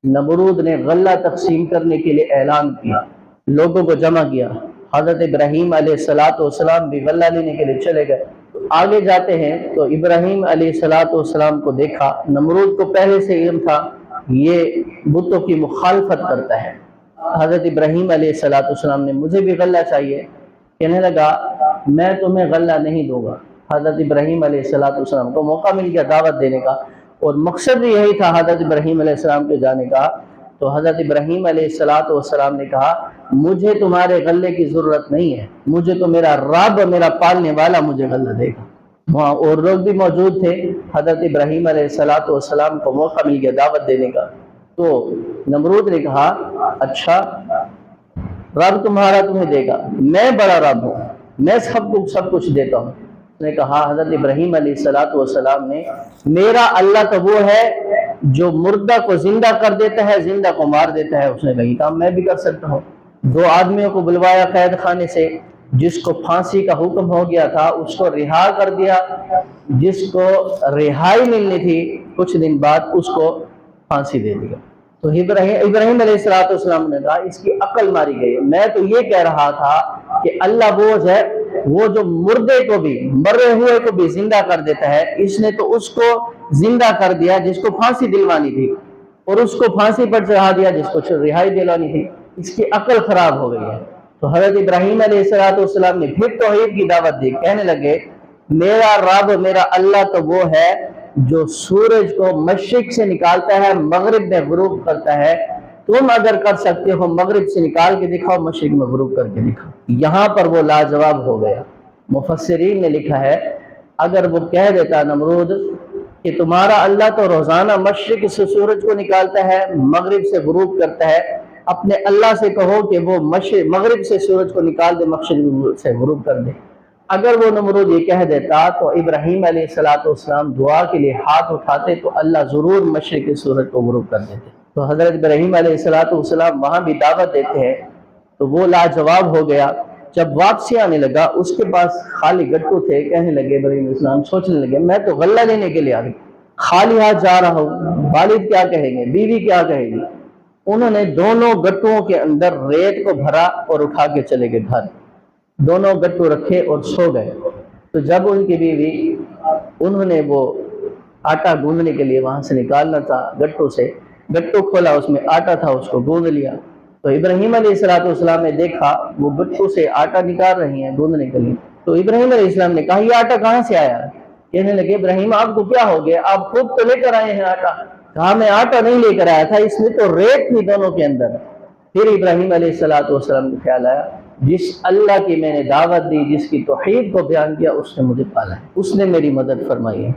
نمرود نے غلہ تقسیم کرنے کے لیے اعلان کیا، لوگوں کو جمع کیا۔ حضرت ابراہیم علیہ السلام بھی غلہ لینے کے لیے چلے گئے۔ آگے جاتے ہیں تو ابراہیم علیہ السلام کو دیکھا، نمرود کو پہلے سے علم تھا یہ بتوں کی مخالفت کرتا ہے۔ حضرت ابراہیم علیہ السلام نے مجھے بھی غلہ چاہیے، کہنے لگا میں تمہیں غلہ نہیں دوں گا۔ حضرت ابراہیم علیہ السلام کو موقع مل گیا دعوت دینے کا، اور مقصد بھی یہی تھا حضرت ابراہیم علیہ السلام کے جانے کا۔ تو حضرت ابراہیم علیہ السلام نے کہا مجھے تمہارے غلے کی ضرورت نہیں ہے، مجھے تو میرا رب، میرا پالنے والا مجھے غلہ دے گا۔ وہاں اور لوگ بھی موجود تھے۔ حضرت ابراہیم علیہ السلام کو موقع مل گیا دعوت دینے کا۔ تو نمرود نے کہا اچھا رب تمہارا تمہیں دے گا، میں بڑا رب ہوں، میں سب کچھ دیتا ہوں۔ اس نے کہا حضرت ابراہیم علیہ السلام نے میرا اللہ تو وہ ہے جو مردہ کو زندہ کر دیتا ہے، زندہ کو مار دیتا ہے۔ اس نے کہا یہ کام میں بھی کر سکتا ہوں۔ دو آدمیوں کو بلوایا قید خانے سے، جس کو پھانسی کا حکم ہو گیا تھا اس کو رہا کر دیا، جس کو رہائی ملنی تھی کچھ دن بعد اس کو پھانسی دے دیا۔ تو ابراہیم علیہ السلام نے کہا اس کی عقل ماری گئی، میں تو یہ کہہ رہا تھا کہ اللہ وہ ہے وہ جو مردے کو بھی، مرے ہوئے کو بھی زندہ کر دیتا ہے، اس نے تو اس کو زندہ کر دیا جس کو پھانسی دلوانی تھی، اور اس کو پھانسی پر چڑھا دیا جس کو رہائی دلوانی تھی۔ اس کی عقل خراب ہو گئی ہے۔ تو حضرت ابراہیم علیہ السلام نے پھر توحید کی دعوت دی، کہنے لگے میرا رب، میرا اللہ تو وہ ہے جو سورج کو مشرق سے نکالتا ہے مغرب میں غروب کرتا ہے، تم اگر کر سکتے ہو مغرب سے نکال کے دکھاؤ، مشرق میں غروب کر کے دکھاؤ۔ یہاں پر وہ لاجواب ہو گیا۔ مفسرین نے لکھا ہے اگر وہ کہہ دیتا نمرود کہ تمہارا اللہ تو روزانہ مشرق سے سورج کو نکالتا ہے مغرب سے غروب کرتا ہے، اپنے اللہ سے کہو کہ وہ مغرب سے سورج کو نکال دے، مشرق سے غروب کر دے۔ اگر وہ نمرود یہ کہہ دیتا تو ابراہیم علیہ السلام دعا کے لیے ہاتھ اٹھاتے تو اللہ ضرور مشرق سورج کو غروب کر دیتے۔ تو حضرت ابراہیم علیہ السلام وہاں بھی دعوت دیتے ہیں تو وہ لاجواب ہو گیا۔ جب واپسی آنے لگا اس کے پاس خالی گٹو تھے، کہنے لگے ابراہیم علیہ السلام سوچنے لگے میں تو غلہ لینے کے لیے آ گئی، خالی ہاتھ جا رہا ہوں، والد کیا کہیں گے، بیوی کیا کہے گی۔ انہوں نے دونوں گٹوں کے اندر ریت کو بھرا اور اٹھا کے چلے گئے گھر، دونوں گٹو رکھے اور سو گئے۔ تو جب ان کی بیوی انہوں نے وہ آٹا گوندنے کے لیے وہاں سے نکالنا تھا گٹو سے، گٹو کھولا اس میں آٹا تھا، اس کو گوند لیا۔ تو ابراہیم علیہ السلام نے دیکھا وہ گٹو سے آٹا نکال رہی ہیں گوندنے کے لیے۔ تو ابراہیم علیہ السلام نے کہا یہ آٹا کہاں سے آیا؟ کہنے لگے ابراہیم آپ کو کیا ہو گیا، آپ خود تو لے کر آئے ہیں آٹا۔ کہا میں آٹا نہیں لے کر آیا تھا، اس میں تو ریت تھی دونوں کے اندر۔ پھر ابراہیم علیہ السلام کو خیال آیا جس اللہ کی میں نے دعوت دی، جس کی توحید کو بیان کیا، اس نے مجھے پالا ہے، اس نے میری مدد فرمائی ہے۔